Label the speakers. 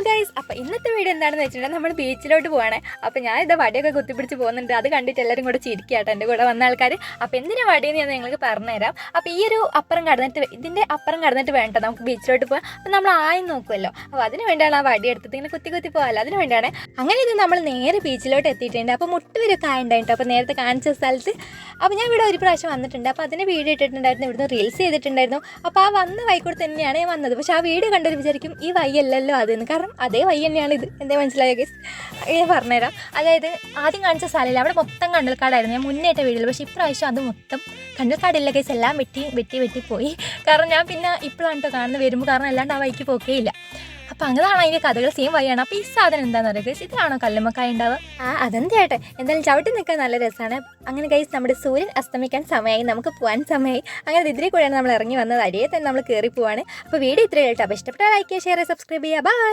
Speaker 1: Guys, അപ്പോൾ ഇന്നത്തെ video എന്താണെന്ന് വെച്ചിട്ടുണ്ടെങ്കിൽ നമ്മൾ ബീച്ചിലോട്ട് പോവാണ്. അപ്പോൾ ഞാൻ ഇതാ വടിയൊക്കെ കുത്തിപ്പിടിച്ച് പോകുന്നുണ്ട്. അത് കണ്ടിട്ട് എല്ലാവരും കൂടെ ചിരിക്കാട്ടോ എൻ്റെ കൂടെ വന്ന ആൾക്കാർ. അപ്പോൾ എന്തിനാ വടിയെന്ന് ഞാൻ നിങ്ങൾക്ക് പറഞ്ഞുതരാം. അപ്പോൾ ഈ ഒരു അപ്പുറം കടന്നിട്ട് ഇതിൻ്റെ അപ്പുറം കടന്നിട്ട് വേണ്ട നമുക്ക് ബീച്ചിലോട്ട് പോകാം. അപ്പോൾ നമ്മൾ ആയി നോക്കുമല്ലോ, അപ്പോൾ അതിന് വേണ്ടിയാണ് ആ വടി എടുത്തിട്ട് ഇങ്ങനെ കുത്തി കുത്തി പോകാമല്ലോ, അതിന് വേണ്ടിയാണ്. അങ്ങനെ ഇത് നമ്മൾ നേരെ ബീച്ചിലോട്ട് എത്തിയിട്ടുണ്ട്. അപ്പോൾ മുട്ടുവരൊക്കെ ആയിട്ടുണ്ടായിട്ടോ. അപ്പോൾ നേരത്തെ കാണിച്ച സ്ഥലത്ത് അപ്പോൾ ഞാൻ ഇവിടെ ഒരു പ്രാവശ്യം വന്നിട്ടുണ്ട്. അപ്പോൾ അതിന് വീഡിയോ ഇട്ടിട്ടുണ്ടായിരുന്നു, ഇവിടുന്ന് റീൽസ് ചെയ്തിട്ടുണ്ടായിരുന്നു. അപ്പോൾ ആ വന്ന വൈക്കൂടെ തന്നെയാണ് ഞാൻ വന്നത്. പക്ഷേ ആ വീഡിയോ കണ്ടൊരു വിചാരിക്കും ഈ വയ്യല്ലല്ലോ അതെന്ന്, കാരണം അതേ വഴി തന്നെയാണ് ഇത്. എന്തേ മനസ്സിലായ ഗൈസ്, ഞാൻ പറഞ്ഞുതരാം. അതായത് ആദ്യം കാണിച്ച സ്ഥലമില്ല, അവിടെ മൊത്തം കണ്ടൽക്കാടായിരുന്നു ഞാൻ മുന്നേറ്റ വീഡിയോയിൽ. പക്ഷേ ഇപ്രാവശ്യം അത് മൊത്തം കണ്ടൽക്കാടില്ല ഗൈസ്, എല്ലാം വെട്ടി പോയി. കാരണം ഞാൻ പിന്നെ ഇപ്പോഴാണ് കേട്ടോ കാണുന്നത് വരുമ്പോൾ, കാരണം അല്ലാണ്ട് ആ വഴിക്ക് പോക്കേയില്ല. അപ്പോൾ അങ്ങനെയാണ് അതിൻ്റെ കഥകൾ സെയിം വഴിയാണ്. അപ്പോൾ ഈ സാധനം എന്താണെന്ന് പറയുക ഗൈസ്, ഇതിലാണോ കല്ലുമ്മക്കായ ഉണ്ടാവുക? അതെന്താ ചേട്ടെ, എന്തായാലും ചവിട്ടി നിൽക്കാൻ നല്ല രസമാണ്. അങ്ങനെ ഗൈസ് നമ്മുടെ സൂര്യൻ അസ്തമിക്കാൻ സമയമായി, നമുക്ക് പോകാൻ സമയമായി. അങ്ങനെ ഇതിലെ കൂടെയാണ് നമ്മൾ ഇറങ്ങി വന്നത്, അരിയെ തന്നെ നമ്മൾ കയറി പോവാണ്. അപ്പോൾ വീഡിയോ ഇത്രയും കേട്ടോ. അപ്പോൾ ഇഷ്ടപ്പെട്ടാൽ ലൈക്ക് ചെയ്യുക, ഷെയർ ചെയ്യുക, സബ്സ്ക്രൈബ് ചെയ്യുക. ബൈ.